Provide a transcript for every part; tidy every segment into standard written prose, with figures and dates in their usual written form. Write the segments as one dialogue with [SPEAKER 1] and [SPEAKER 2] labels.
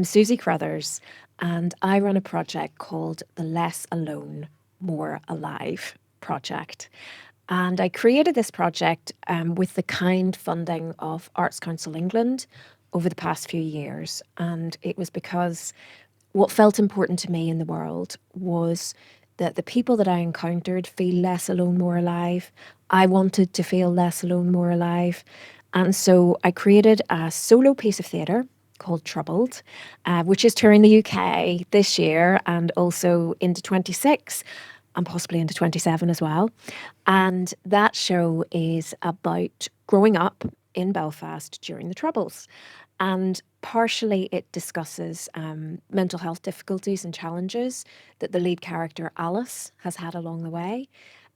[SPEAKER 1] I'm Suzy Crothers, and I run a project called the Less Alone, More Alive project. And I created this project with the kind funding of Arts Council England over the past few years. And it was because what felt important to me in the world was that the people that I encountered feel less alone, more alive. I wanted to feel less alone, more alive. And so I created a solo piece of theatre called Troubled, which is touring the UK this year and also into 26 and possibly into 27 as well. And that show is about growing up in Belfast during the Troubles. And partially it discusses mental health difficulties and challenges that the lead character Alice has had along the way.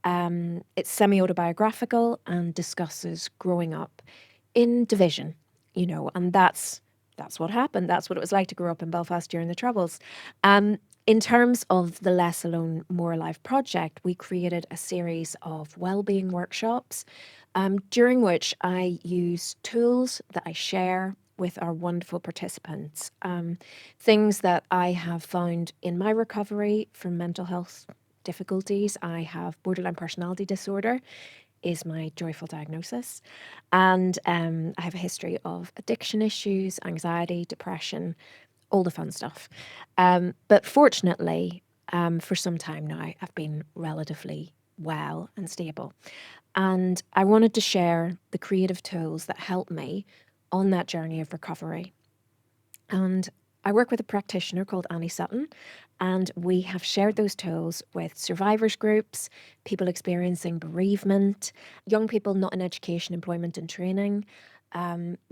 [SPEAKER 1] It's semi-autobiographical and discusses growing up in division, and that's what happened. That's what it was like to grow up in Belfast during the Troubles. In terms of the Less Alone, More Alive project, we created a series of wellbeing workshops during which I use tools that I share with our wonderful participants. Things that I have found in my recovery from mental health difficulties. I have borderline personality disorder is my joyful diagnosis. And I have a history of addiction issues, anxiety, depression, all the fun stuff. But fortunately, for some time now, I've been relatively well and stable. And I wanted to share the creative tools that help me on that journey of recovery. And I work with a practitioner called Annie Sutton, and we have shared those tools with survivors groups, people experiencing bereavement, young people not in education, employment and training,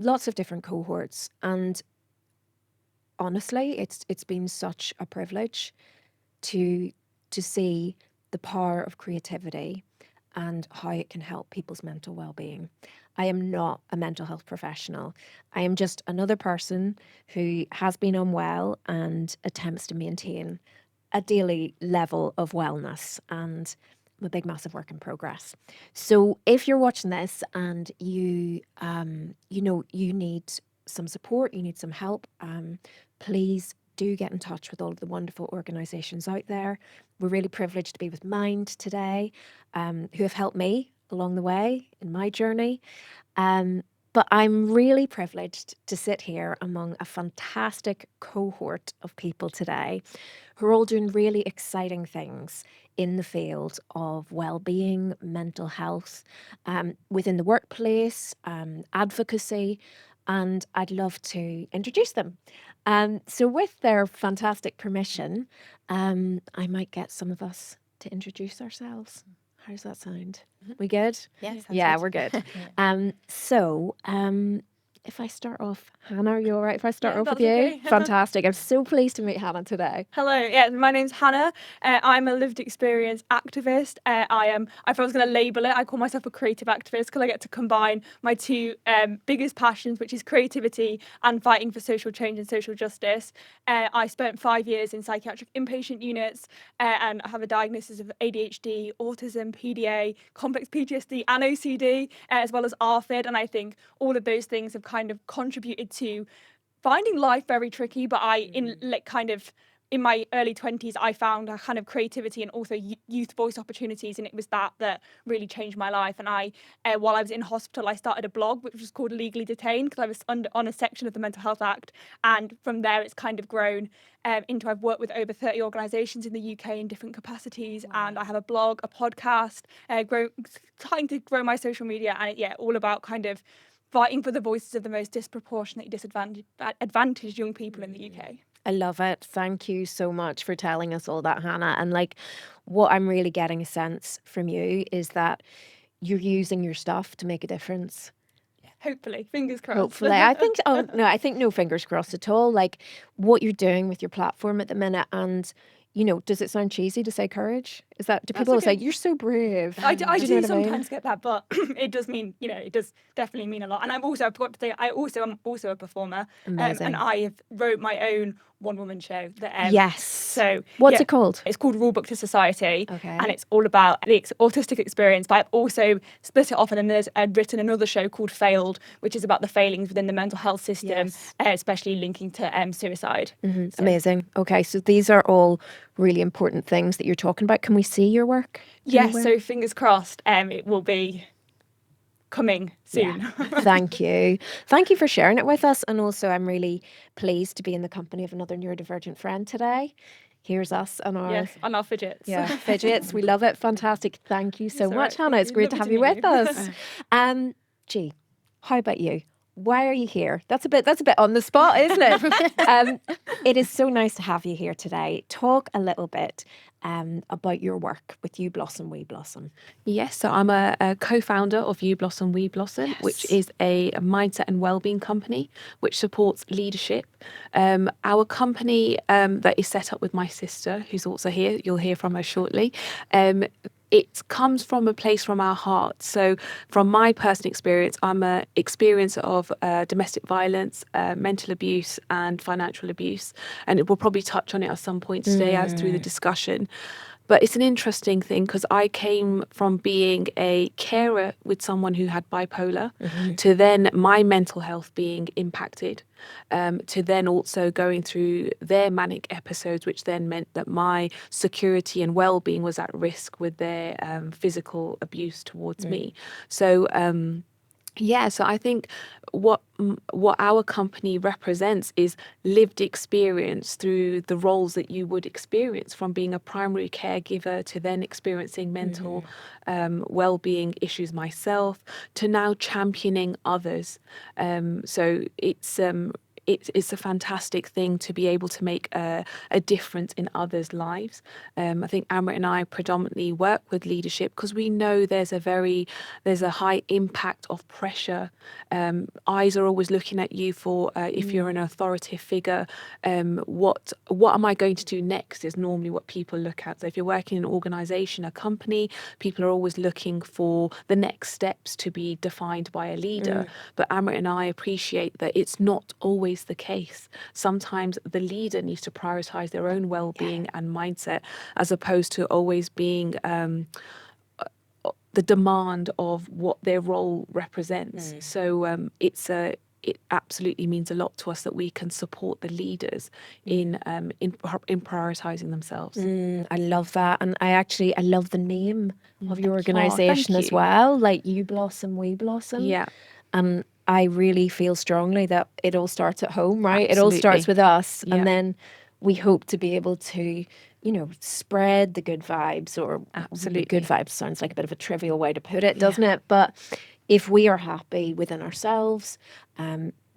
[SPEAKER 1] lots of different cohorts. And honestly, it's been such a privilege to see the power of creativity and how it can help people's mental well-being. I am not a mental health professional. I am just another person who has been unwell and attempts to maintain a daily level of wellness, and I'm a big, massive work in progress. So if you're watching this and you need some support, you need some help, please do get in touch with all of the wonderful organisations out there. We're really privileged to be with Mind today, who have helped me along the way in my journey. But I'm really privileged to sit here among a fantastic cohort of people today who are all doing really exciting things in the field of well-being, mental health, within the workplace, advocacy, and I'd love to introduce them. So with their fantastic permission, I might get some of us to introduce ourselves. How does that sound? We good?
[SPEAKER 2] Yes.
[SPEAKER 1] Yeah, we're good. If I start off, Hannah, are you all right if I start off with you?
[SPEAKER 3] Okay.
[SPEAKER 1] Fantastic. I'm so pleased to meet Hannah today.
[SPEAKER 3] Hello, my name's Hannah. I'm a lived experience activist. If I was going to label it, I call myself a creative activist because I get to combine my two biggest passions, which is creativity and fighting for social change and social justice. I spent 5 years in psychiatric inpatient units and I have a diagnosis of ADHD, autism, PDA, complex PTSD and OCD, as well as ARFID. And I think all of those things have kind of contributed to finding life very tricky, but in my early 20s, I found a kind of creativity and also youth voice opportunities, and it was that really changed my life. And while I was in hospital, I started a blog which was called Legally Detained because I was on a section of the Mental Health Act, and from there it's kind of grown into I've worked with over 30 organisations in the UK in different capacities. Wow. And I have a blog, a podcast, trying to grow my social media, and all about kind of fighting for the voices of the most disproportionately disadvantaged young people in the UK.
[SPEAKER 1] I love it. Thank you so much for telling us all that, Hannah. And what I'm really getting a sense from you is that you're using your stuff to make a difference.
[SPEAKER 3] Hopefully, fingers crossed.
[SPEAKER 1] Hopefully. I think no fingers crossed at all. What you're doing with your platform at the minute, and does it sound cheesy to say courage? Do people say you're so brave?
[SPEAKER 3] I do sometimes get that, but it does mean, it does definitely mean a lot. And I've got to say, I am also a performer.
[SPEAKER 1] Amazing.
[SPEAKER 3] And I have wrote my own one-woman show.
[SPEAKER 1] Yes.
[SPEAKER 3] So
[SPEAKER 1] What's
[SPEAKER 3] yeah,
[SPEAKER 1] it called?
[SPEAKER 3] it's called Rule Book to Society,
[SPEAKER 1] Okay.
[SPEAKER 3] and it's all about the autistic experience. But I've also split it off, and then there's written another show called Failed, which is about the failings within the mental health system,
[SPEAKER 1] Yes.
[SPEAKER 3] especially linking to suicide. So,
[SPEAKER 1] Amazing. Okay, so these are all really important things that you're talking about. Can we see your work?
[SPEAKER 3] yes,
[SPEAKER 1] anywhere?
[SPEAKER 3] so fingers crossed, it will be coming soon.
[SPEAKER 1] Yeah. Thank you. Thank you for sharing it with us. And also, I'm really pleased to be in the company of another neurodivergent friend today. Here's us and our
[SPEAKER 3] Yes, on our fidgets.
[SPEAKER 1] fidgets. We love it. Fantastic. Thank you so
[SPEAKER 3] It's all
[SPEAKER 1] much,
[SPEAKER 3] right.
[SPEAKER 1] Hannah.
[SPEAKER 3] Thank
[SPEAKER 1] It's
[SPEAKER 3] you.
[SPEAKER 1] great to
[SPEAKER 3] Lovely
[SPEAKER 1] have
[SPEAKER 3] to
[SPEAKER 1] you
[SPEAKER 3] meet
[SPEAKER 1] with
[SPEAKER 3] you.
[SPEAKER 1] us. Gee, how about you? Why are you here? That's a bit on the spot, isn't it? It is so nice to have you here today. Talk a little bit about your work with You Blossom, We Blossom.
[SPEAKER 2] Yes, so I'm a co-founder of You Blossom, We Blossom, which is a mindset and wellbeing company which supports leadership. Our company that is set up with my sister, who's also here, you'll hear from her shortly. It comes from a place from our heart. So from my personal experience, I'm an experience of domestic violence, mental abuse and financial abuse. And we'll probably touch on it at some point today as through the discussion. But it's an interesting thing because I came from being a carer with someone who had bipolar to then my mental health being impacted, to then also going through their manic episodes, which then meant that my security and well-being was at risk with their physical abuse towards me. So so I think what our company represents is lived experience through the roles that you would experience from being a primary caregiver to then experiencing mental well-being issues myself to now championing others. So it's a fantastic thing to be able to make a difference in others' lives. I think Amrit and I predominantly work with leadership because we know there's a high impact of pressure. Eyes are always looking at you for if you're an authoritative figure. What am I going to do next is normally what people look at. So if you're working in an organisation, a company, people are always looking for the next steps to be defined by a leader. But Amrit and I appreciate that it's not always the case. Sometimes the leader needs to prioritize their own well-being and mindset as opposed to always being the demand of what their role represents. So it absolutely means a lot to us that we can support the leaders in prioritizing themselves.
[SPEAKER 1] I love that. And I love the name of your organisation as
[SPEAKER 2] you.
[SPEAKER 1] well, like You Blossom, We Blossom.
[SPEAKER 2] Yeah.
[SPEAKER 1] And I really feel strongly that it all starts at home, right? It all starts
[SPEAKER 2] Absolutely.
[SPEAKER 1] with us.
[SPEAKER 2] Yeah.
[SPEAKER 1] And then we hope to be able to, spread the good vibes, or
[SPEAKER 2] Absolutely.
[SPEAKER 1] good vibes sounds like a bit of a trivial way to put it, doesn't it? But if we are happy within ourselves,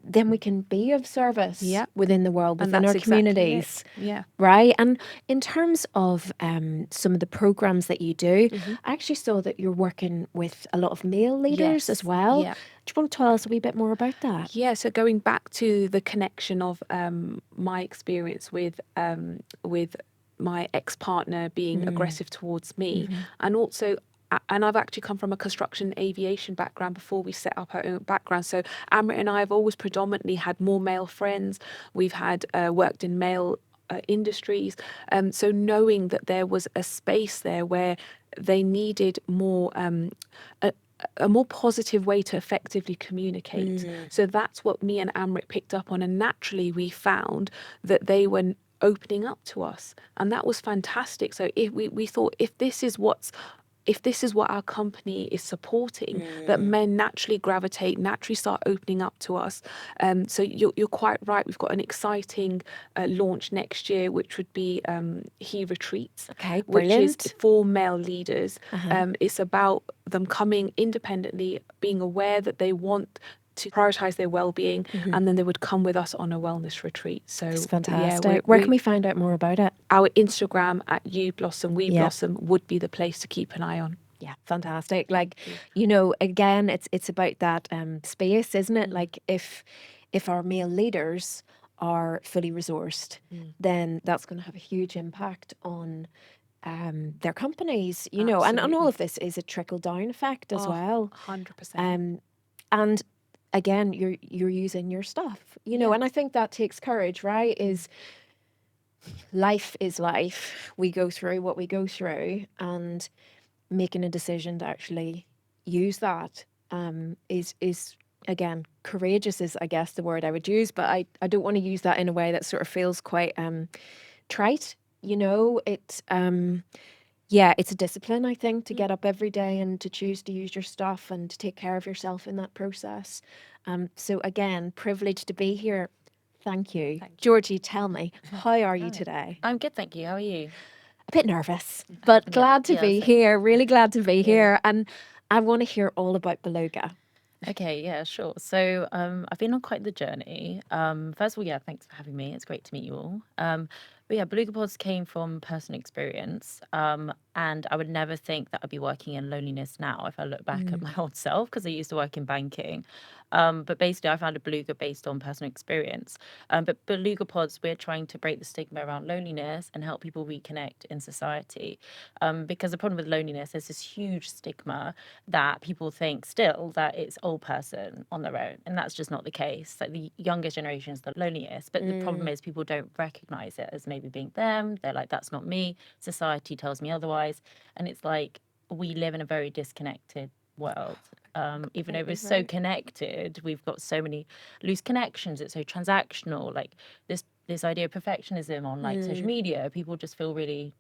[SPEAKER 1] then we can be of service within the world,
[SPEAKER 2] And
[SPEAKER 1] within
[SPEAKER 2] that's
[SPEAKER 1] our
[SPEAKER 2] exactly
[SPEAKER 1] communities.
[SPEAKER 2] it. Yeah.
[SPEAKER 1] Right. And in terms of some of the programs that you do, I actually saw that you're working with a lot of male leaders as well.
[SPEAKER 2] Yeah.
[SPEAKER 1] Do you want to tell us a wee bit more about that?
[SPEAKER 2] Yeah, so going back to the connection of my experience with my ex-partner being aggressive towards me, and also and I've actually come from a construction aviation background before we set up our own background. So Amrit and I have always predominantly had more male friends. We've had worked in male industries. So knowing that there was a space there where they needed more a more positive way to effectively communicate. So that's what me and Amrit picked up on, and naturally we found that they were opening up to us, and that was fantastic. So if we thought if this is what our company is supporting, that men naturally gravitate, naturally start opening up to us. So you're quite right. We've got an exciting launch next year, which would be He Retreats,
[SPEAKER 1] Okay,
[SPEAKER 2] which is
[SPEAKER 1] brilliant.
[SPEAKER 2] for male leaders. It's about them coming independently, being aware that they want to prioritize their well-being, and then they would come with us on a wellness retreat. So
[SPEAKER 1] It's fantastic.
[SPEAKER 2] Yeah,
[SPEAKER 1] Where can we find out more about it?
[SPEAKER 2] our Instagram at You Blossom, We Blossom would be the place to keep an eye on.
[SPEAKER 1] Yeah, fantastic. Like, again, it's about that space, isn't it? Like if our male leaders are fully resourced, then that's going to have a huge impact on their companies, and all
[SPEAKER 2] Absolutely.
[SPEAKER 1] of this is a trickle down effect as well.
[SPEAKER 2] 100%.
[SPEAKER 1] And again, you're using your stuff, and I think that takes courage, right? Is life is life. We go through what we go through, and making a decision to actually use that is again courageous is I guess the word I would use, but I don't want to use that in a way that sort of feels quite trite. Yeah, it's a discipline, I think, to get up every day and to choose to use your stuff and to take care of yourself in that process. So again, privileged to be here. Thank you.
[SPEAKER 4] Thank you.
[SPEAKER 1] Georgie, tell me, how are you
[SPEAKER 4] Right.
[SPEAKER 1] today?
[SPEAKER 4] I'm good, thank you. How are you?
[SPEAKER 1] A bit nervous, but glad to be
[SPEAKER 4] so-
[SPEAKER 1] here. Really glad to be
[SPEAKER 4] Yeah.
[SPEAKER 1] here. And I want to hear all about Beluga.
[SPEAKER 4] Okay, yeah, sure. So I've been on quite the journey. First of all, yeah, thanks for having me. It's great to meet you all. But yeah, Beluga Pods came from personal experience. And I would never think that I'd be working in loneliness now if I look back at my old self, because I used to work in banking. But basically, I founded Beluga based on personal experience. But Beluga Pods, we're trying to break the stigma around loneliness and help people reconnect in society. Because the problem with loneliness is this huge stigma that people think still that it's old person on their own, and that's just not the case. Like the younger generation is the loneliest, but the problem is people don't recognize it as maybe being them. They're like, that's not me. Society tells me otherwise, and it's like we live in a very disconnected world. Even though we're so connected, we've got so many loose connections. It's so transactional. Like this idea of perfectionism on like social media, people just feel really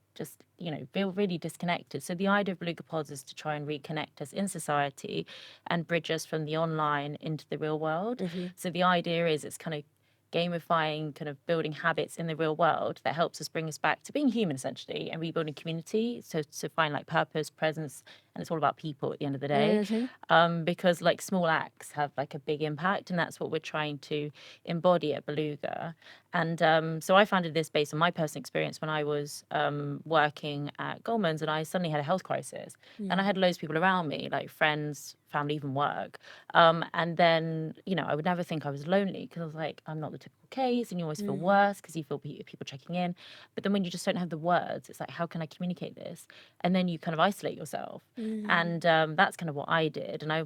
[SPEAKER 4] feel really disconnected. So the idea of Beluga Pods is to try and reconnect us in society and bridge us from the online into the real world. So the idea is it's kind of gamifying, kind of building habits in the real world that helps us bring us back to being human essentially and rebuilding community. So to find like purpose, presence, and it's all about people at the end of the day. Because like small acts have like a big impact, and that's what we're trying to embody at Beluga. And so I founded this based on my personal experience when I was working at Goldman's, and I suddenly had a health crisis. And I had loads of people around me, like friends, family, even work. And then, I would never think I was lonely because I was like, I'm not the typical case. And you always feel worse because you feel people checking in. But then when you just don't have the words, it's like, how can I communicate this? And then you kind of isolate yourself. And that's kind of what I did. And I,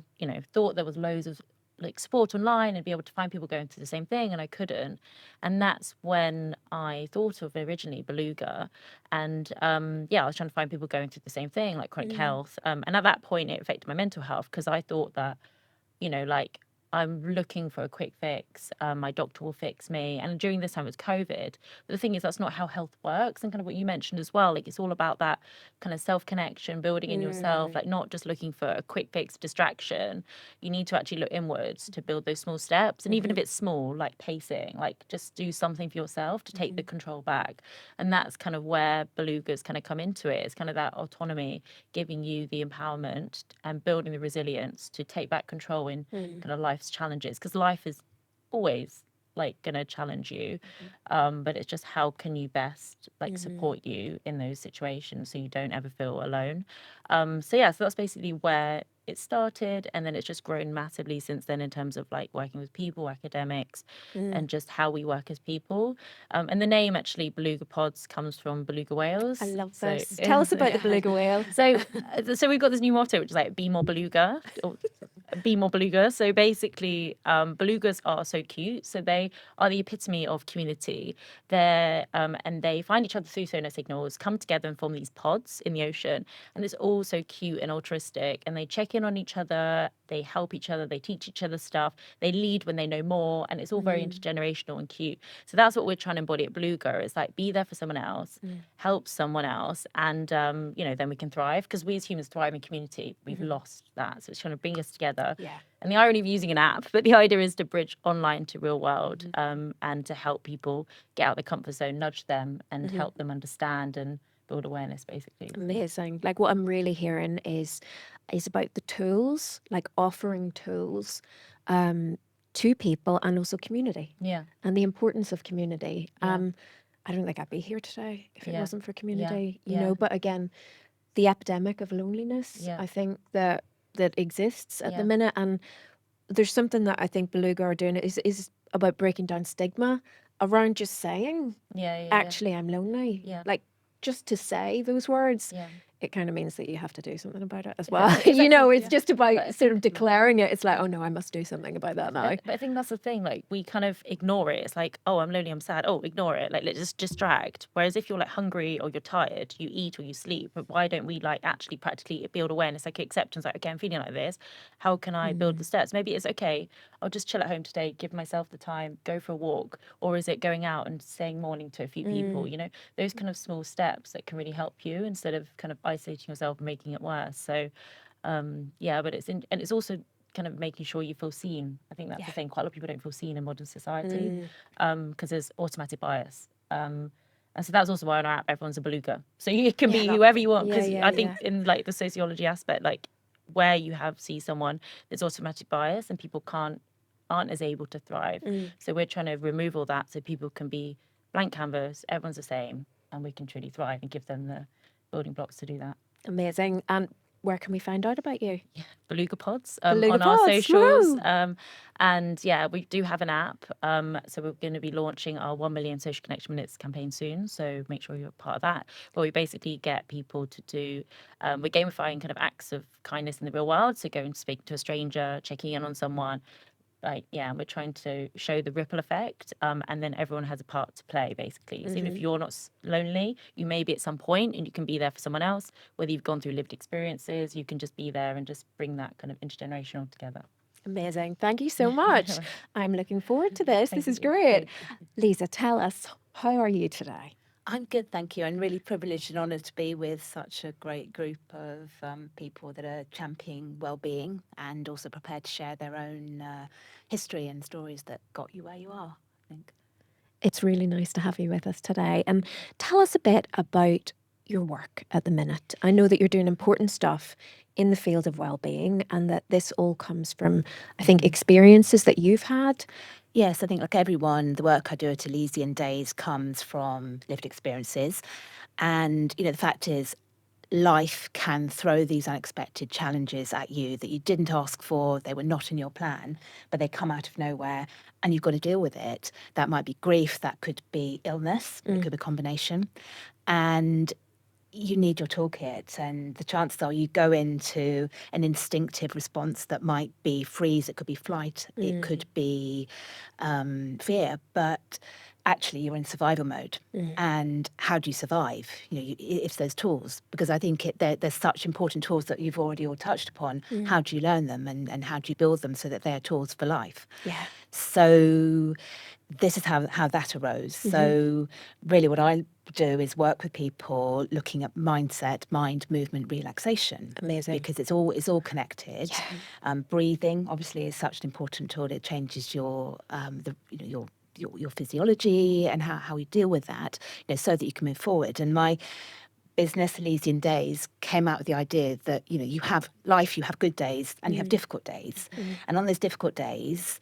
[SPEAKER 4] thought there was loads of like support online and be able to find people going through the same thing, and I couldn't. And that's when I thought of originally Beluga. And I was trying to find people going through the same thing, like chronic health. And at that point, it affected my mental health because I thought that, like I'm looking for a quick fix. My doctor will fix me. And during this time, it was COVID. But the thing is, that's not how health works. And kind of what you mentioned as well, like it's all about that kind of self-connection, building in yourself, like not just looking for a quick fix distraction. You need to actually look inwards to build those small steps. And even if it's small, like pacing, like just do something for yourself to take the control back. And that's kind of where Beluga's kind of come into it. It's kind of that autonomy, giving you the empowerment and building the resilience to take back control in kind of life's challenges, because life is always like going to challenge you, but it's just how can you best like support you in those situations so you don't ever feel alone. So that's basically where it started, and then it's just grown massively since then in terms of like working with people, academics, and just how we work as people. And the name actually Beluga Pods comes from beluga whales.
[SPEAKER 1] I love this. Tell us about the beluga whale.
[SPEAKER 4] So we've got this new motto, which is like be more beluga, or be more beluga. So basically, belugas are so cute. So they are the epitome of community. They're and they find each other through sonar signals, come together and form these pods in the ocean. And it's all so cute and altruistic. And they check in on each other. They help each other. They teach each other stuff. They lead when they know more. And it's all very intergenerational and cute. So that's what we're trying to embody at Beluga. It's like be there for someone else, help someone else, and then we can thrive, because we as humans thrive in community. We've lost that, so it's trying to bring us together. And the irony of using an app, but the idea is to bridge online to real world, and to help people get out of their comfort zone, nudge them, and help them understand and build awareness, basically.
[SPEAKER 1] Amazing. Like what I'm really hearing is about the tools, like offering tools to people and also community.
[SPEAKER 4] Yeah.
[SPEAKER 1] And the importance of community. I don't think I'd be here today if it wasn't for community, you know. But again, the epidemic of loneliness, I think that exists at the minute, and there's something that I think Beluga are doing is about breaking down stigma around just saying, actually, I'm lonely. Like just to say those words it kind of means that you have to do something about it as
[SPEAKER 4] Yeah,
[SPEAKER 1] well.
[SPEAKER 3] exactly,
[SPEAKER 1] You know, it's
[SPEAKER 3] yeah.
[SPEAKER 1] just about
[SPEAKER 4] But
[SPEAKER 1] sort of declaring it. It's like, oh no, I must do something about that now.
[SPEAKER 4] But I think that's the thing. Like we kind of ignore it. It's like, oh, I'm lonely, I'm sad. Oh, ignore it. Like let's just distract. Whereas if you're like hungry or you're tired, you eat or you sleep. But why don't we like actually practically build awareness, like acceptance? Like, okay, I'm feeling like this. How can I build the steps? Maybe it's okay. I'll just chill at home today, give myself the time, go for a walk, or is it going out and saying morning to a few people? You know, those kind of small steps that can really help you instead of kind of isolating yourself and making it worse. So yeah, but and it's also kind of making sure you feel seen. I think that's the thing. Quite a lot of people don't feel seen in modern society because there's automatic bias. And so that's also why on our app everyone's a beluga. So you can be whoever you want. Because I think in like the sociology aspect, like where you see someone, there's automatic bias and people aren't as able to thrive. So we're trying to remove all that so people can be blank canvas, everyone's the same, and we can truly thrive and give them the building blocks to do that.
[SPEAKER 1] Amazing. And where can we find out about you?
[SPEAKER 4] Beluga Pods
[SPEAKER 1] Beluga
[SPEAKER 4] on our
[SPEAKER 1] Pods,
[SPEAKER 4] socials.
[SPEAKER 1] woo!
[SPEAKER 4] And yeah, we do have an app. So we're going to be launching our 1 million social connection minutes campaign soon. So make sure you're part of that. Where we basically get people to do, we're gamifying kind of acts of kindness in the real world. So going to speak to a stranger, checking in on someone. Like, yeah, we're trying to show the ripple effect, and then everyone has a part to play, basically. So even if you're not lonely, you may be at some point and you can be there for someone else. Whether you've gone through lived experiences, you can just be there and just bring that kind of intergenerational together.
[SPEAKER 1] Amazing. Thank you so much. I'm looking forward to this.
[SPEAKER 4] Thank
[SPEAKER 1] This is
[SPEAKER 4] you.
[SPEAKER 1] great. Lisa, tell us, how are you today?
[SPEAKER 5] I'm good, thank you. I'm really privileged and honoured to be with such a great group of people that are championing well-being and also prepared to share their own history and stories that got you where you are, I think.
[SPEAKER 1] It's really nice to have you with us today. And tell us a bit about your work at the minute. I know that you're doing important stuff in the field of well-being and that this all comes from, I think, experiences that you've had.
[SPEAKER 5] Yes, I think like everyone, the work I do at Elysian Days comes from lived experiences. And, you know, the fact is, life can throw these unexpected challenges at you that you didn't ask for, they were not in your plan, but they come out of nowhere and you've got to deal with it. That might be grief, that could be illness, it could be a combination. And you need your toolkit, and the chances are you go into an instinctive response that might be freeze, it could be flight, it could be fear, but actually you're in survival mode. And how do you survive? You know, it's those tools, because I think there's such important tools that you've already all touched upon. How do you learn them and how do you build them so that they are tools for life?
[SPEAKER 1] Yeah.
[SPEAKER 5] So this is how that arose. So really what I do is work with people looking at mindset, mind, movement, relaxation.
[SPEAKER 1] Amazing.
[SPEAKER 5] Because it's all connected. Breathing obviously is such an important tool. It changes your your physiology and how you deal with that, you know, so that you can move forward. And my business, Elysian Days, came out with the idea that, you know, you have life, you have good days and you have difficult days. And on those difficult days,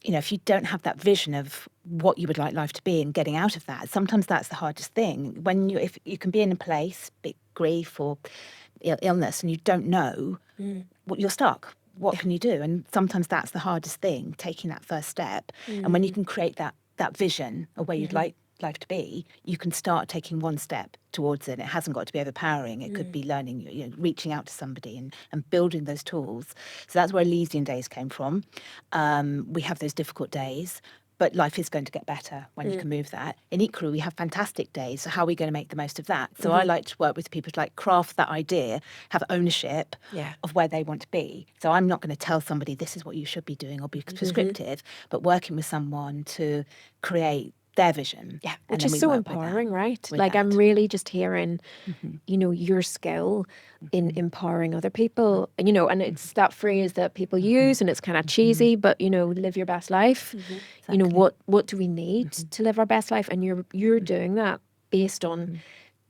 [SPEAKER 5] you know, if you don't have that vision of what you would like life to be and getting out of that, sometimes that's the hardest thing. If you can be in a place, big grief or illness, and you don't know, what you're stuck. What can you do? And sometimes that's the hardest thing, taking that first step. And when you can create that vision of where you'd like life to be, you can start taking one step towards it. It hasn't got to be overpowering. It could be learning, you know, reaching out to somebody and building those tools. So that's where Elysian Days came from. We have those difficult days, but life is going to get better when you can move that. And equally, we have fantastic days. So how are we going to make the most of that? So I like to work with people to like craft that idea, have ownership of where they want to be. So I'm not going to tell somebody this is what you should be doing or be prescriptive, but working with someone to create their vision.
[SPEAKER 1] Yeah,
[SPEAKER 5] And
[SPEAKER 1] which
[SPEAKER 5] then
[SPEAKER 1] is
[SPEAKER 5] we
[SPEAKER 1] so
[SPEAKER 5] work with that,
[SPEAKER 1] empowering, right?
[SPEAKER 5] with
[SPEAKER 1] Like I'm
[SPEAKER 5] that.
[SPEAKER 1] really just hearing, you know, your skill in empowering other people, you know, and it's that phrase that people use and it's kind of cheesy, but you know, live your best life. You know,
[SPEAKER 5] Exactly.
[SPEAKER 1] what do we need to live our best life? And you're doing that based on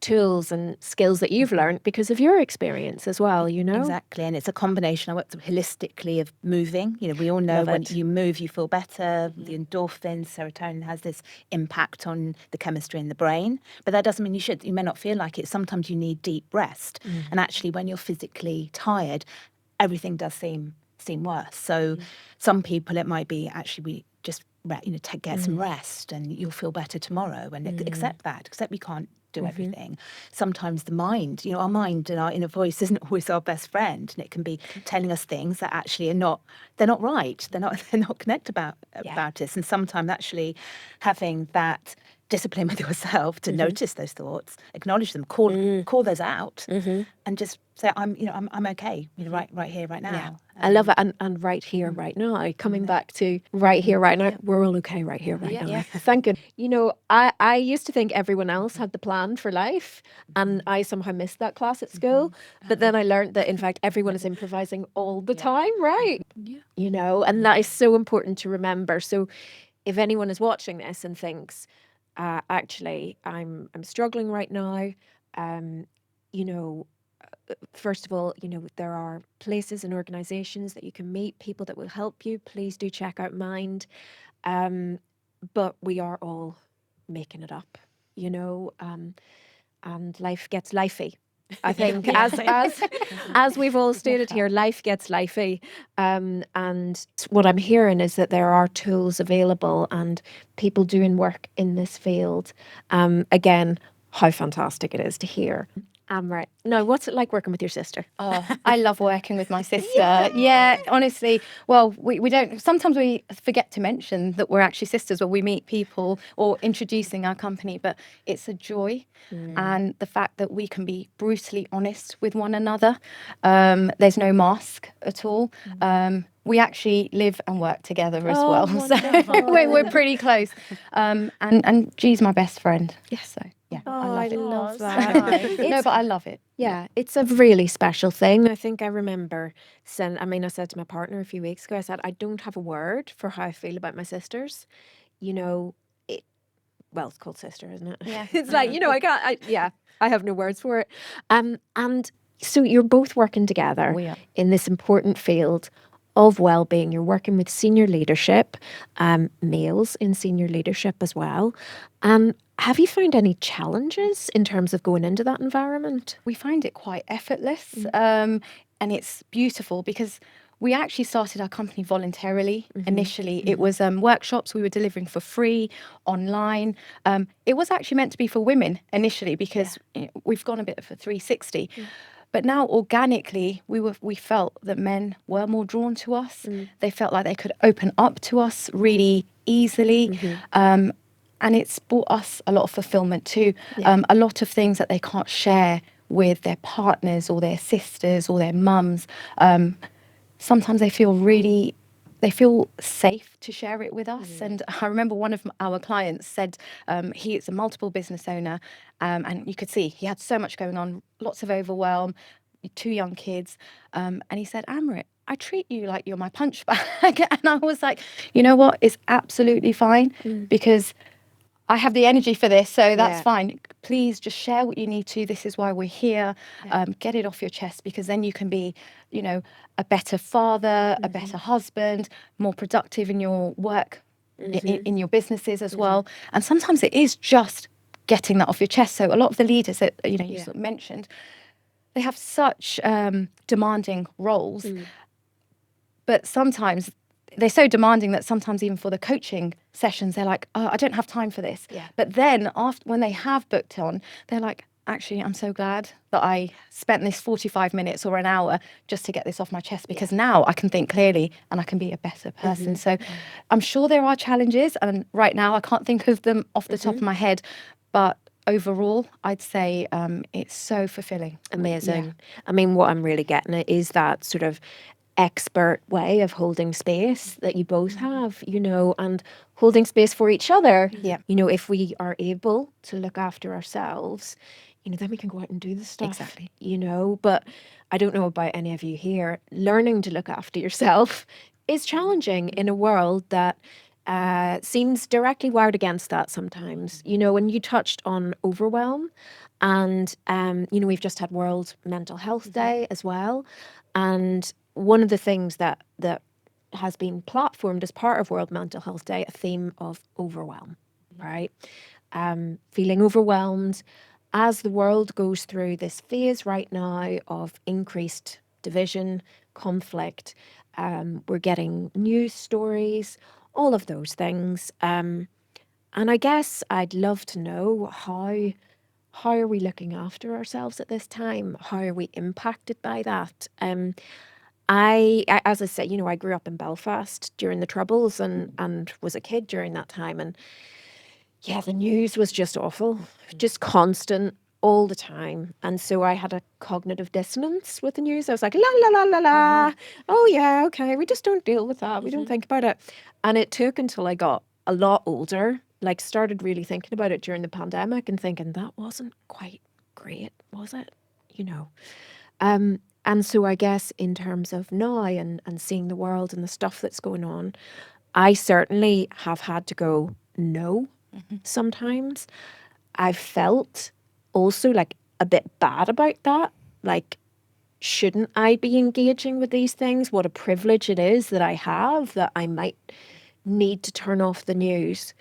[SPEAKER 1] tools and skills that you've learned because of your experience as well, you know?
[SPEAKER 5] Exactly, and it's a combination. I work holistically of moving. You know, we all know
[SPEAKER 1] Love
[SPEAKER 5] when
[SPEAKER 1] it.
[SPEAKER 5] you move, you feel better. The endorphins, serotonin has this impact on the chemistry in the brain. But that doesn't mean you may not feel like it. Sometimes you need deep rest, and actually, when you're physically tired, everything does seem worse. So, some people it might be actually we just get some rest, and you'll feel better tomorrow. And accept that. Accept you can't do everything. Sometimes the mind, our mind and our inner voice isn't always our best friend, and it can be telling us things that actually they're not right. They're not connect about us. And sometimes actually having that discipline with yourself to notice those thoughts, acknowledge them, call those out, and just say, I'm okay, right here, right now.
[SPEAKER 1] Yeah. I love it. And right here, right now, coming back to right here, right now, we're all okay right here, right now. Thank goodness. I used to think everyone else had the plan for life, and I somehow missed that class at school. But then I learned that, in fact, everyone is improvising all the time, right?
[SPEAKER 2] Yeah.
[SPEAKER 1] And that is so important to remember. So if anyone is watching this and thinks, actually, I'm struggling right now, first of all, there are places and organizations that you can meet, people that will help you. Please do check out Mind. But we are all making it up, and life gets lifey. I think as we've all stated here, life gets lifey. And what I'm hearing is that there are tools available and people doing work in this field. Again, how fantastic it is to hear. Right. Now, what's it like working with your sister?
[SPEAKER 6] Oh, I love working with my sister. Yeah, honestly. Well, we don't, sometimes we forget to mention that we're actually sisters when we meet people or introducing our company, but it's a joy. And the fact that we can be brutally honest with one another. There's no mask at all. We actually live and work together as well. So we're pretty close. And G's my best friend. Yes, so. Yeah, I love
[SPEAKER 1] that.
[SPEAKER 6] No, but I love it.
[SPEAKER 1] Yeah, it's a really special thing. I think I remember I said to my partner a few weeks ago, I said, I don't have a word for how I feel about my sisters. It's called sister, isn't it?
[SPEAKER 6] Yeah.
[SPEAKER 1] It's like, I have no words for it. And so you're both working together
[SPEAKER 6] We are.
[SPEAKER 1] in this important field of well-being. You're working with senior leadership, males in senior leadership as well. Have you found any challenges in terms of going into that environment?
[SPEAKER 6] We find it quite effortless, and it's beautiful because we actually started our company voluntarily. Initially, it was workshops we were delivering for free online. It was actually meant to be for women initially because we've gone a bit of a 360. But now organically, we felt that men were more drawn to us. They felt like they could open up to us really easily. And it's brought us a lot of fulfillment too. A lot of things that they can't share with their partners or their sisters or their mums. Sometimes they feel safe to share it with us. And I remember one of our clients said he is a multiple business owner, and you could see he had so much going on, lots of overwhelm, 2 young kids. And he said, Amrit, I treat you like you're my punch bag. And I was like, you know what? It's absolutely fine because I have the energy for this, so that's fine. Please just share what you need to. This is why we're here. Get it off your chest because then you can be, a better father, a better husband, more productive in your work, in your businesses as well. And sometimes it is just getting that off your chest. So a lot of the leaders that, you sort of mentioned, they have such demanding roles, but sometimes they're so demanding that sometimes even for the coaching sessions, they're like, oh, I don't have time for this. But then when they have booked on, they're like, actually, I'm so glad that I spent this 45 minutes or an hour just to get this off my chest because now I can think clearly and I can be a better person. So I'm sure there are challenges, and right now I can't think of them off the top of my head, but overall, I'd say it's so fulfilling.
[SPEAKER 1] Amazing. I mean, what I'm really getting at is that sort of expert way of holding space that you both have, and holding space for each other. If we are able to look after ourselves, then we can go out and do the stuff.
[SPEAKER 6] Exactly.
[SPEAKER 1] But I don't know about any of you here. Learning to look after yourself is challenging in a world that seems directly wired against that sometimes. When you touched on overwhelm, and we've just had World Mental Health Day as well, and one of the things that has been platformed as part of World Mental Health Day, a theme of overwhelm, right? Feeling overwhelmed as the world goes through this phase right now of increased division, conflict. We're getting news stories, all of those things. And I guess I'd love to know how are we looking after ourselves at this time? How are we impacted by that? As I said, I grew up in Belfast during the Troubles and was a kid during that time. And yeah, the news was just awful, just constant all the time. And so I had a cognitive dissonance with the news. I was like, la, la, la, la, la. Oh, yeah, okay. We just don't deal with that. We don't think about it. And it took until I got a lot older, like started really thinking about it during the pandemic and thinking that wasn't quite great, was it? And so I guess in terms of now and seeing the world and the stuff that's going on, I certainly have had to go, no, sometimes. I've felt also like a bit bad about that. Like, shouldn't I be engaging with these things? What a privilege it is that I have, that I might need to turn off the news.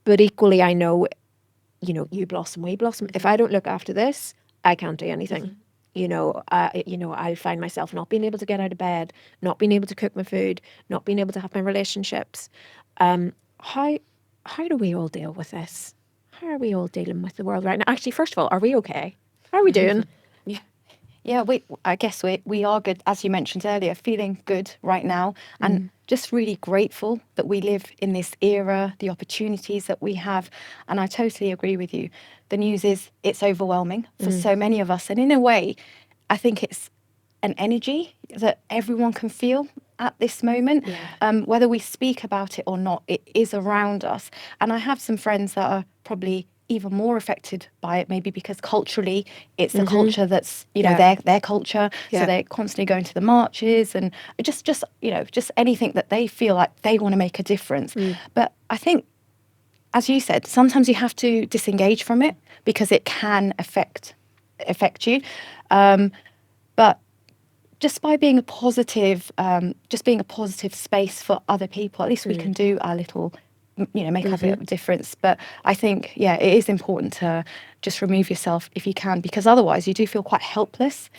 [SPEAKER 1] But equally, I know, you blossom, we blossom. If I don't look after this, I can't do anything. I find myself not being able to get out of bed, not being able to cook my food, not being able to have my relationships. How do we all deal with this? How are we all dealing with the world right now? Actually, first of all, are we okay? How are we doing?
[SPEAKER 6] Yeah, I guess we are good, as you mentioned earlier, feeling good right now, and just really grateful that we live in this era, the opportunities that we have. And I totally agree with you. The news it's overwhelming for so many of us. And in a way, I think it's an energy that everyone can feel at this moment. Whether we speak about it or not, it is around us. And I have some friends that are probably even more affected by it, maybe because culturally it's a culture that's their culture, so they're constantly going to the marches and just anything that they feel like they want to make a difference. But I think, as you said, sometimes you have to disengage from it because it can affect you, but just by being a positive space for other people, at least we can do our little, make a bit of a difference. But I think, it is important to just remove yourself if you can, because otherwise you do feel quite helpless.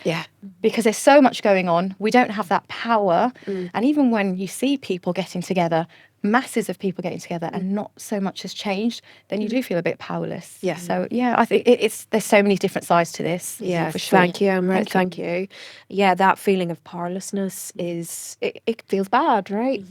[SPEAKER 6] Because there's so much going on. We don't have that power. And even when you see people getting together, masses of people getting together, and not so much has changed, then you do feel a bit powerless. So I think there's so many different sides to this. For sure.
[SPEAKER 1] Thank you, Amrit. Thank you. Yeah, that feeling of powerlessness it feels bad, right?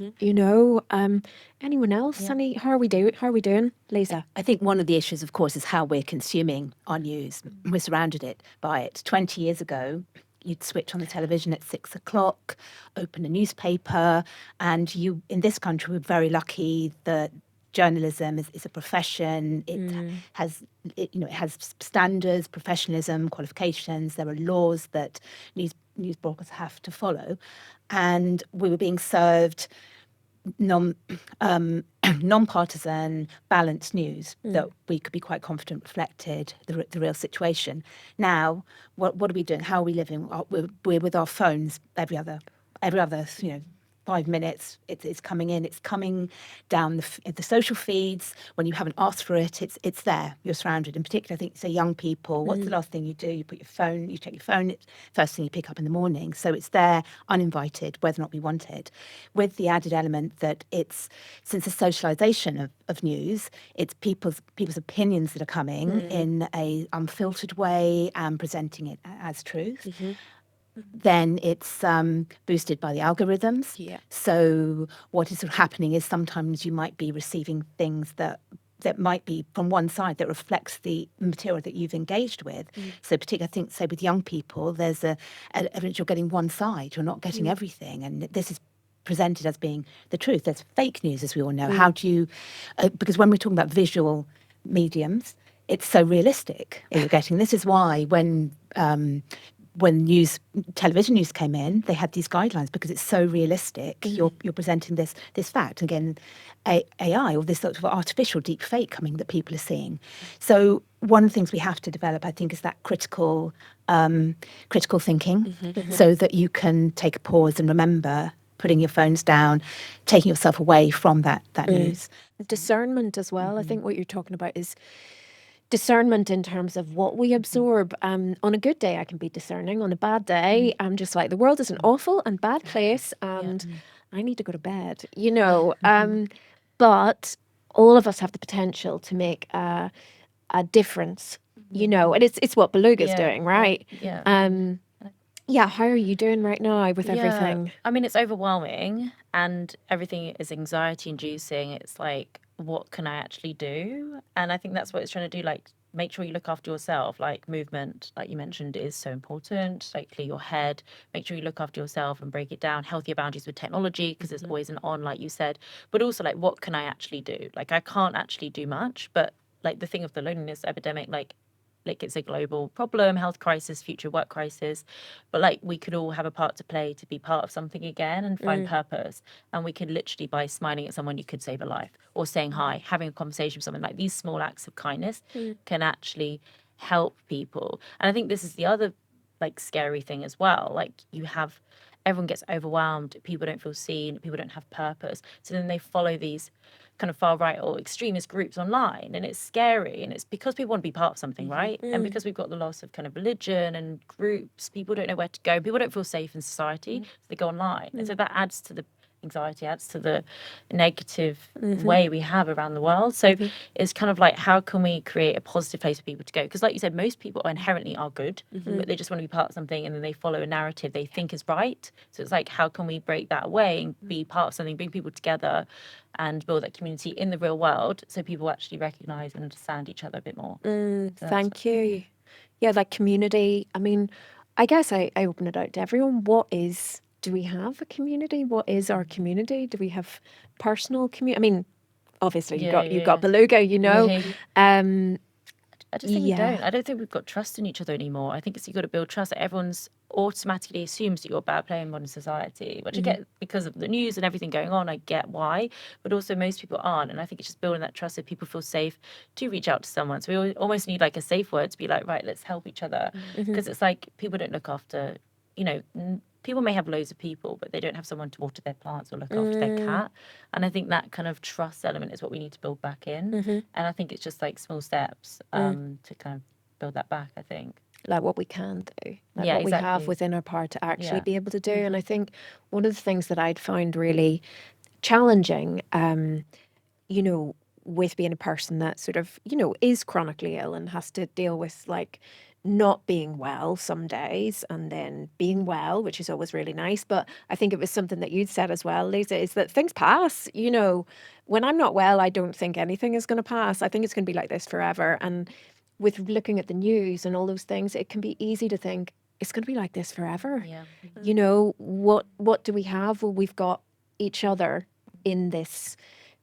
[SPEAKER 1] Anyone else? How are we doing, Lisa?
[SPEAKER 5] I think one of the issues, of course, is how we're consuming our news. We're surrounded by it. 20 years ago, you'd switch on the television at 6 o'clock, open a newspaper, and you, in this country, we're very lucky that journalism is a profession. It has standards, professionalism, qualifications. There are laws that news broadcasters have to follow, and we were being served non-partisan, balanced news that we could be quite confident reflected the real situation. Now, what are we doing? How are we living? We're with our phones every other 5 minutes. It's coming in. It's coming down the social feeds. When you haven't asked for it, it's there. You're surrounded. In particular, I think, say, young people, what's the last thing you do? You check your phone. It's first thing you pick up in the morning. So it's there, uninvited, whether or not we want it. With the added element that since the socialisation of news, it's people's opinions that are coming in a unfiltered way and presenting it as truth. Then it's boosted by the algorithms. So what is happening is sometimes you might be receiving things that might be from one side that reflects the material that you've engaged with. So particularly, I think, say, with young people, there's evidence you're getting one side, you're not getting everything. And this is presented as being the truth. There's fake news, as we all know. How do you... because when we're talking about visual mediums, it's so realistic what you're getting. This is why when television news came in, they had these guidelines because it's so realistic. You're presenting this fact. Again, AI, or this sort of artificial deep fake coming that people are seeing. So one of the things we have to develop, I think, is that critical thinking, so that you can take a pause and remember putting your phones down, taking yourself away from that news.
[SPEAKER 1] Discernment as well. I think what you're talking about is discernment in terms of what we absorb. On a good day, I can be discerning. On a bad day, I'm just like, the world is an awful and bad place, and I need to go to bed. But all of us have the potential to make a difference you know, and it's what Beluga's
[SPEAKER 4] Yeah,
[SPEAKER 1] doing, right?
[SPEAKER 4] yeah.
[SPEAKER 1] Yeah, how are you doing right now with everything?
[SPEAKER 4] I mean, it's overwhelming and everything is anxiety inducing. It's like, what can I actually do? And I think that's what it's trying to do. Like, make sure you look after yourself. Like, movement, like you mentioned, is so important. Like, clear your head, make sure you look after yourself and break it down. Healthier boundaries with technology, because it's always an on, like you said. But also, like, what can I actually do? Like, I can't actually do much, but like the thing of the loneliness epidemic, like it's a global problem, health crisis, future work crisis, but like we could all have a part to play to be part of something again and find purpose. And we could literally, by smiling at someone, you could save a life, or saying hi, having a conversation with someone. Like, these small acts of kindness can actually help people. And I think this is the other like scary thing as well. Like, everyone gets overwhelmed, people don't feel seen, people don't have purpose, so then they follow these kind of far right or extremist groups online, and it's scary. And it's because people want to be part of something, right? And because we've got the loss of kind of religion and groups, people don't know where to go, people don't feel safe in society, so they go online. And so that adds to the anxiety, adds to the negative way we have around the world. So it's kind of like, how can we create a positive place for people to go? Because like you said, most people inherently are good, but they just want to be part of something, and then they follow a narrative they think is right. So it's like, how can we break that away and be part of something, bring people together and build that community in the real world, so people actually recognize and understand each other a bit more.
[SPEAKER 1] Thank you. Yeah, like community. I mean, I guess I open it out to everyone. Do we have a community? What is our community? Do we have personal community? I mean, obviously you got Beluga, you know.
[SPEAKER 4] I just think we don't. I don't think we've got trust in each other anymore. I think you've got to build trust. That everyone's automatically assumes that you're a bad player in modern society, which I get because of the news and everything going on. I get why, but also most people aren't. And I think it's just building that trust so people feel safe to reach out to someone. So we almost need like a safe word to be like, right, let's help each other, because it's like people don't look after, people may have loads of people, but they don't have someone to water their plants or look after their cat. And I think that kind of trust element is what we need to build back in. And I think it's just like small steps to kind of build that back, I think.
[SPEAKER 1] Like what we can do, like
[SPEAKER 4] Yeah,
[SPEAKER 1] what we have
[SPEAKER 4] exactly.
[SPEAKER 1] within our power to actually
[SPEAKER 4] Yeah.
[SPEAKER 1] be able to do. And I think one of the things that I'd found really challenging, with being a person that sort of, is chronically ill and has to deal with like not being well some days and then being well, which is always really nice. But I think it was something that you'd said as well, Lisa, is that things pass. When I'm not well, I don't think anything is going to pass. I think it's going to be like this forever. And with looking at the news and all those things, it can be easy to think it's going to be like this forever.
[SPEAKER 4] Yeah.
[SPEAKER 1] What do we have? Well, we've got each other in this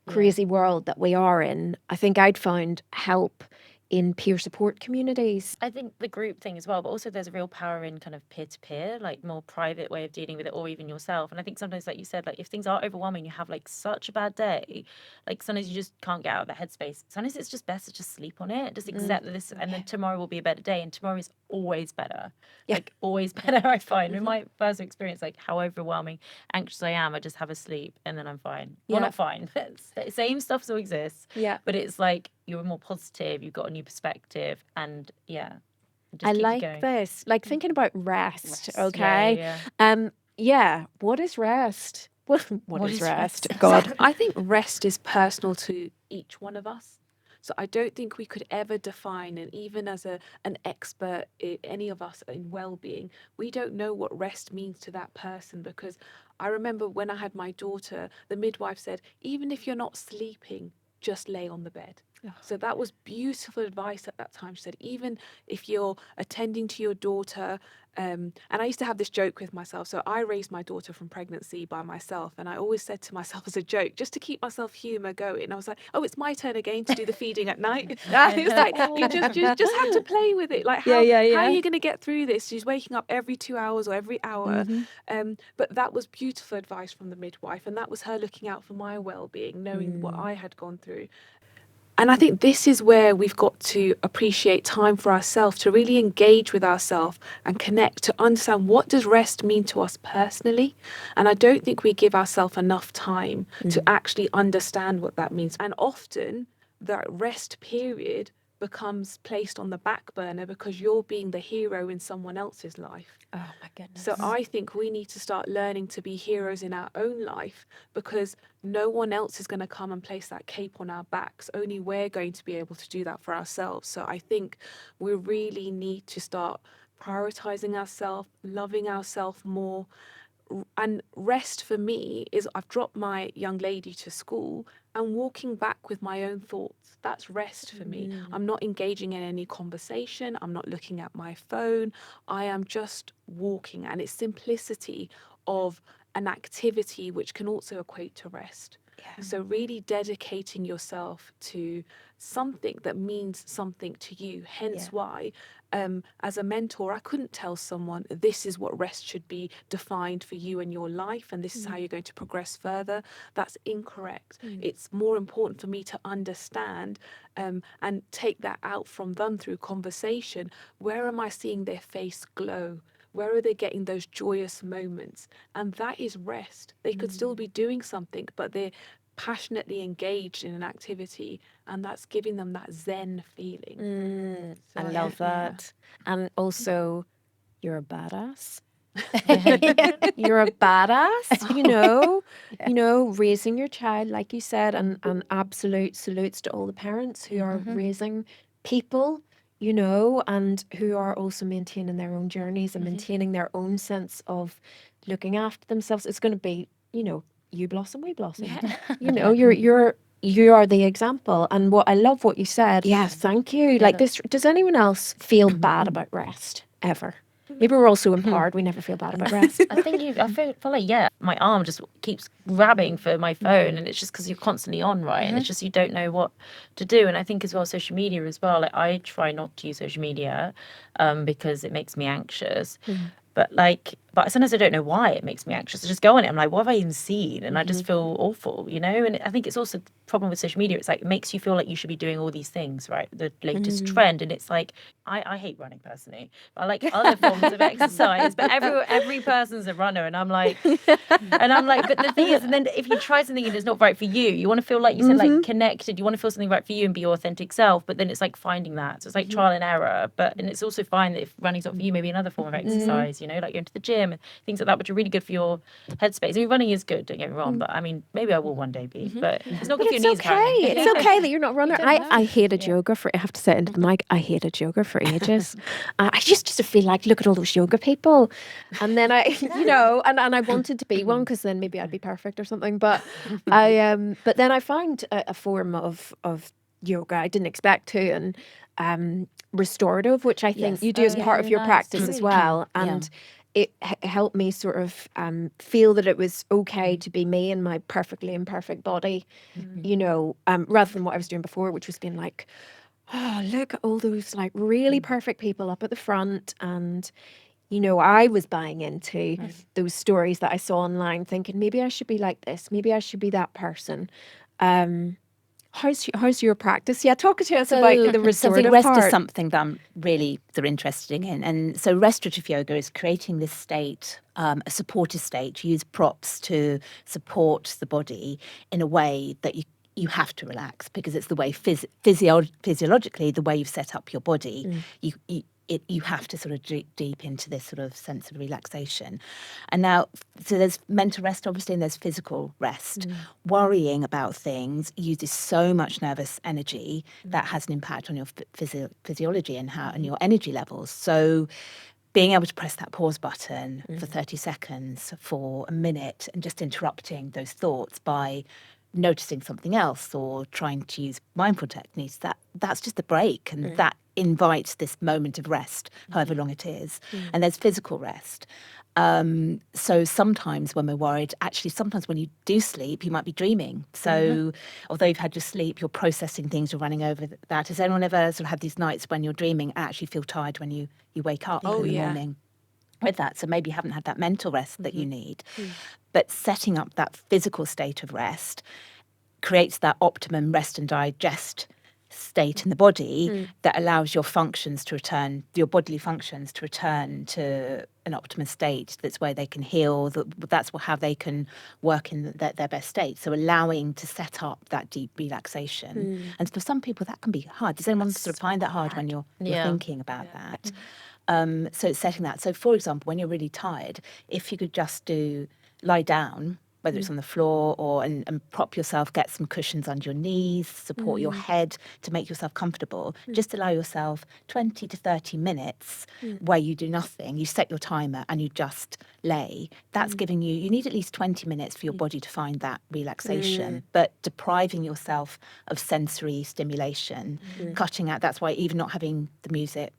[SPEAKER 1] crazy world that we are in. I think I'd found help in peer support communities.
[SPEAKER 4] I think the group thing as well, but also there's a real power in kind of peer-to-peer, like more private way of dealing with it, or even yourself. And I think sometimes, like you said, like if things are overwhelming, you have like such a bad day, like sometimes you just can't get out of the headspace. Sometimes it's just best to just sleep on it, just accept that this, and then tomorrow will be a better day, and tomorrow is always better. Like always better, I find. In my personal experience, like how overwhelming, anxious I am, I just have a sleep and then I'm fine. Well, not fine. Same stuff still exists. But it's like you're more positive, you've got a new perspective, and just
[SPEAKER 1] I
[SPEAKER 4] keep
[SPEAKER 1] like
[SPEAKER 4] going.
[SPEAKER 1] this. Like thinking about rest,
[SPEAKER 4] Yeah,
[SPEAKER 1] okay? What is rest? What is rest?
[SPEAKER 4] rest?
[SPEAKER 1] God.
[SPEAKER 2] I think rest is personal to each one of us. So I don't think we could ever define, and even as an expert, any of us in well-being, we don't know what rest means to that person. Because I remember when I had my daughter, the midwife said, even if you're not sleeping, just lay on the bed. So that was beautiful advice at that time. She said, even if you're attending to your daughter, and I used to have this joke with myself. So I raised my daughter from pregnancy by myself, and I always said to myself as a joke, just to keep myself humour going, I was like, oh, it's my turn again to do the feeding at night. It's like, you just have to play with it. Like, how are you going to get through this? She's waking up every 2 hours or every hour. But that was beautiful advice from the midwife, and that was her looking out for my well-being, knowing what I had gone through. And I think this is where we've got to appreciate time for ourselves, to really engage with ourselves and connect, to understand what does rest mean to us personally. And I don't think we give ourselves enough time to actually understand what that means. And often that rest period becomes placed on the back burner because you're being the hero in someone else's life.
[SPEAKER 1] Oh my goodness.
[SPEAKER 2] So I think we need to start learning to be heroes in our own life, because no one else is going to come and place that cape on our backs. Only we're going to be able to do that for ourselves. So I think we really need to start prioritizing ourselves, loving ourselves more. And rest for me is I've dropped my young lady to school and walking back with my own thoughts. That's rest for me. I'm not engaging in any conversation. I'm not looking at my phone. I am just walking, and it's simplicity of an activity which can also equate to rest. So really dedicating yourself to something that means something to you. Hence why, as a mentor, I couldn't tell someone this is what rest should be defined for you in your life, and this is how you're going to progress further. That's incorrect. It's more important for me to understand and take that out from them through conversation. Where am I seeing their face glow? Where are they getting those joyous moments? And that is rest. They could still be doing something, but they're passionately engaged in an activity, and that's giving them that Zen feeling.
[SPEAKER 1] I
[SPEAKER 2] So,
[SPEAKER 1] love
[SPEAKER 2] yeah.
[SPEAKER 1] that. And also, you're a badass. You're a badass, you know, raising your child, like you said, and absolute salutes to all the parents who are raising people, you know, and who are also maintaining their own journeys and maintaining their own sense of looking after themselves. It's going to be, you know, you blossom, we blossom. You know, you are the example. And what I love what you said. Yes, thank you. Like this, does anyone else feel bad about rest ever? Maybe we're all so empowered we never feel bad about rest.
[SPEAKER 4] I think I feel like, my arm just keeps grabbing for my phone, and it's just because you're constantly on, right? And it's just you don't know what to do. And I think as well, social media as well. Like I try not to use social media because it makes me anxious. But sometimes I don't know why it makes me anxious. I just go on it. I'm like, what have I even seen? And I just feel awful, you know? And I think it's also the problem with social media. It's like, it makes you feel like you should be doing all these things, right? The latest trend. And it's like, I hate running personally. I like other forms of exercise, but every person's a runner. And I'm like, but the thing is, and then if you try something and it's not right for you, you want to feel like you said, like connected. You want to feel something right for you and be your authentic self. But then it's like finding that. So it's like trial and error. And it's also fine that if running's not for you, maybe another form of exercise, you know, like going to the gym and things like that, which are really good for your headspace. I mean, running is good, don't get me wrong, but I mean, maybe I will one day be, but it's not good for your knees.
[SPEAKER 1] It's okay that you're not a runner. I hated yoga I have to say it into the mic, I hated yoga for ages. I just used to feel like, look at all those yoga people. And then I, you know, and I wanted to be one because then maybe I'd be perfect or something. But but then I found a form of yoga I didn't expect to, and restorative, which I think you do as part of your practice as well. And it helped me sort of feel that it was okay to be me in my perfectly imperfect body, you know, rather than what I was doing before, which was being like, oh, look at all those like really perfect people up at the front. And, you know, I was buying into those stories that I saw online, thinking maybe I should be like this, maybe I should be that person. How's your practice? Yeah, talk to us about the restorative
[SPEAKER 5] rest
[SPEAKER 1] part.
[SPEAKER 5] is something that I'm really interested in. And so restorative yoga is creating this state, a supportive state. You use props to support the body in a way that you have to relax, because it's the way physiologically, the way you've set up your body. You have to sort of deep into this sort of sense of relaxation. And now, so there's mental rest, obviously, and there's physical rest. Worrying about things uses so much nervous energy that has an impact on your physiology and your energy levels. So being able to press that pause button for 30 seconds, for a minute, and just interrupting those thoughts by noticing something else or trying to use mindful techniques, that's just a break, and that invites this moment of rest, however long it is. And there's physical rest. So sometimes when we're worried, actually sometimes when you do sleep, you might be dreaming. So although you've had your sleep, you're processing things, you're running over that. Has anyone ever sort of had these nights when you're dreaming and actually feel tired when you wake up in the morning with that? So maybe you haven't had that mental rest that you need. But setting up that physical state of rest creates that optimum rest and digest state in the body that allows your functions to return, your bodily functions to return to an optimum state. That's where they can heal. That's how they can work in their best state. So allowing to set up that deep relaxation. And for some people that can be hard. Does anyone sort of find that hard when you're thinking about that? So it's setting that. So for example, when you're really tired, if you could just lie down, whether it's on the floor or and prop yourself, get some cushions under your knees, support your head to make yourself comfortable. Just allow yourself 20 to 30 minutes where you do nothing. You set your timer and you just lay. That's giving you need at least 20 minutes for your body to find that relaxation, but depriving yourself of sensory stimulation, cutting out. That's why even not having the music,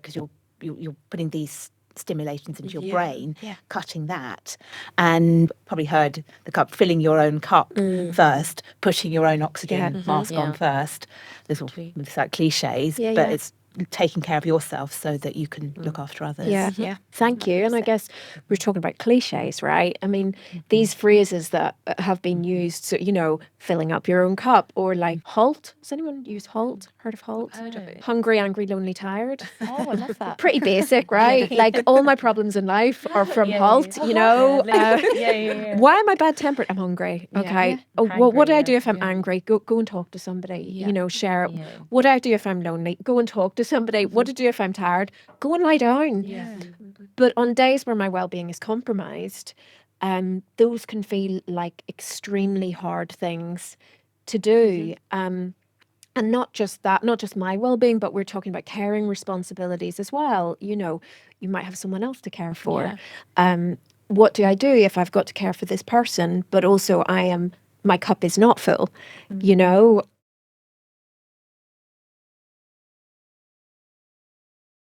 [SPEAKER 5] because you're putting these stimulations into your brain, cutting that. And probably heard the cup, filling your own cup first, putting your own oxygen mask on first. There's all it's like cliches, but it's taking care of yourself so that you can look after others.
[SPEAKER 1] Thank you. And I guess we're talking about cliches, right? I mean, these phrases that have been used, so, filling up your own cup, or like HALT. Does anyone use HALT? Heard of HALT? Hungry, angry, lonely, tired.
[SPEAKER 6] Oh, I love that.
[SPEAKER 1] Pretty basic, right? Like all my problems in life are from HALT, Why am I bad tempered? I'm hungry. Okay. Well, what do I do if I'm angry? Go and talk to somebody. Share it. What do I do if I'm lonely? Go and talk to somebody. What to do if I'm tired? Go and lie down. But on days where my well-being is compromised, those can feel like extremely hard things to do. And not just that, not just my well-being, but we're talking about caring responsibilities as well. You might have someone else to care for. What do I do if I've got to care for this person, but also my cup is not full?